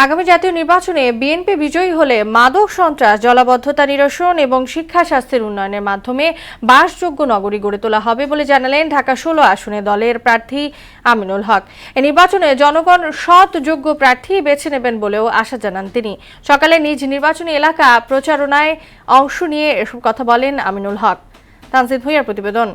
আগামী জাতীয় নির্বাচনে বিএনপি বিজয়ী হলে মাদক সন্ত্রাস, জলাবদ্ধতা নিরসন এবং শিক্ষা স্বাস্থ্যের উন্নয়নের মাধ্যমে বাসযোগ্য নগরী গড়ে তোলা হবে বলে জানালেন ঢাকা ১৬ আসনে দলের প্রার্থী আমিনুল হক। এই নির্বাচনে জনগণ সৎ যোগ্য প্রার্থী বেছে নেবেন বলেও আশা জানান তিনি। সকালে নিজ নির্বাচনী এলাকা প্রচারণায় অংশ নিয়ে এসব কথা বলেন আমিনুল হক। তানজিদ ভুঁইয়ার প্রতিবেদন।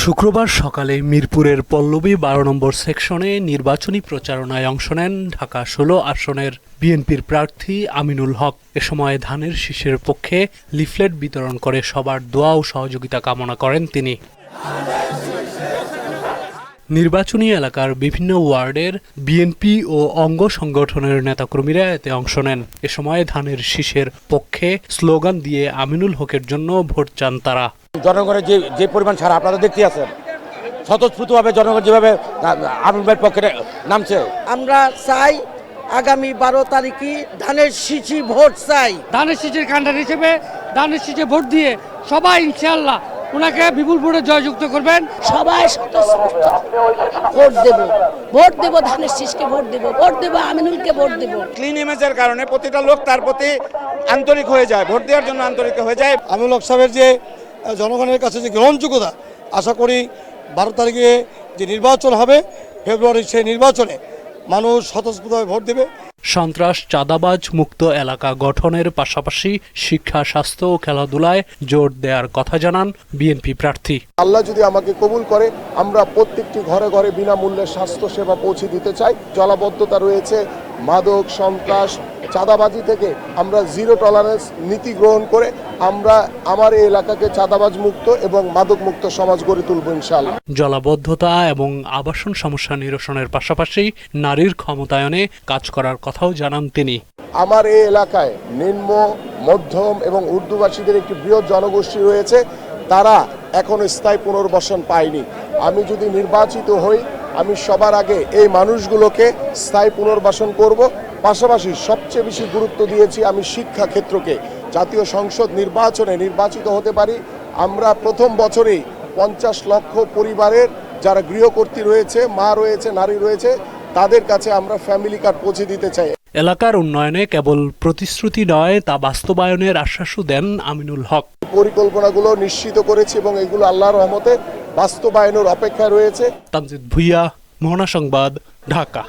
শুক্রবার সকালে মিরপুরের পল্লবী ১২ নম্বর সেকশনে নির্বাচনী প্রচারণায় অংশ নেন ঢাকা ১৬ আসনের বিএনপির প্রার্থী আমিনুল হক। এ সময় ধানের শীষের পক্ষে লিফলেট বিতরণ করে সবার দোয়া ও সহযোগিতা কামনা করেন তিনি। নির্বাচনী এলাকার বিভিন্ন ওয়ার্ডের বিএনপি ও অঙ্গ সংগঠনের নেতাকর্মীরা এতে অংশ নেন। এ সময় ধানের শীষের পক্ষে স্লোগান দিয়ে আমিনুল হকের জন্য ভোট চান তারা। জনগণের যে পরিমাণ ছাড়া আপনারা দেখতে আছেন, স্বতঃস্ফূর্তভাবে জনগণ যেভাবে আমিনুল ভাইয়ের পক্ষে নামছে, আমরা চাই আগামী ১২ তারিখে ধানের শীষই ভোট চাই। ধানের শীষের কাণ্ডার হিসেবে ধানের শীষে ভোট দিয়ে সবাই ইনশাআল্লাহ ওনাকে বিপুল ভোটে জয়যুক্ত করবেন। সবাই ভোট দেব ধানের শীষকে ভোট দেব আমিনুলকে ভোট দেব। ক্লিন ইমেজের কারণে প্রতিটা লোক তার প্রতি আন্তরিক হয়ে যায়, ভোট দেওয়ার জন্য আন্তরিক হয়ে যায়। আমিনুল হক সাহেবের যে জনগণের কাছে যে গ্রহণযোগ্যতা, আশা করি ১২ তারিখে যে নির্বাচন হবে ফেব্রুয়ারির, সেই নির্বাচনে মানুষ স্বতঃস্ফূর্তভাবে ভোট দেবে। সন্ত্রাস, চাঁদাবাজ মুক্ত এলাকা গঠনের পাশাপাশি শিক্ষা, স্বাস্থ্য ও খেলাধুলায় জোর দেওয়ার কথা জানান বিএনপি প্রার্থী। আল্লাহ যদি আমাকে কবুল করে, আমরা প্রত্যেকটি ঘরে ঘরে বিনামূল্যে স্বাস্থ্য সেবা পৌঁছে দিতে চাই। জলাবদ্ধতা রয়েছে, মাদক, সন্ত্রাস, চাঁদাবাজি থেকে আমরা জিরো টলারেন্স নীতি গ্রহণ করে আমরা আমার এই এলাকাকে চাঁদাবাজ মুক্ত এবং মাদক মুক্ত সমাজ গড়ে তুলব ইনশাআল্লাহ। জলাবদ্ধতা এবং আবাসন সমস্যা নিরসনের পাশাপাশি নারীর ক্ষমতায়নে কাজ করার কথাও জানান তিনি। আমার এই এলাকায় নিম্ন, মধ্যম এবং উর্দুভাষীদের একটি বৃহৎ জনগোষ্ঠী রয়েছে, তারা এখনো স্থায়ী পুনর্বাসন পায়নি। আমি যদি নির্বাচিত হই, আমি সবার আগে এই মানুষগুলোকে স্থায়ী পুনর্বাসন করব। পাশাপাশি সবচেয়ে বেশি গুরুত্ব দিয়েছি আমি শিক্ষা ক্ষেত্রকে। জাতীয় সংসদ নির্বাচনে নির্বাচিত হতে পারি, আমরা প্রথম বছরেই ৫০ লক্ষ পরিবারের যারা গৃহকর্ত্রী রয়েছে, মা রয়েছে, নারী রয়েছে, তাদের কাছে আমরা ফ্যামিলি কার্ড পৌঁছে দিতে চাই। এলাকার উন্নয়নে কেবল প্রতিশ্রুতি নয়, তা বাস্তবায়নের আশ্বাসও দেন আমিনুল হক। পরিকল্পনাগুলো নিশ্চিত করেছি এবং এগুলো আল্লাহর রহমতে বাস্তবায়নের অপেক্ষায় রয়েছে। তানজিদ ভুঁইয়া, মোহনা সংবাদ, ঢাকা।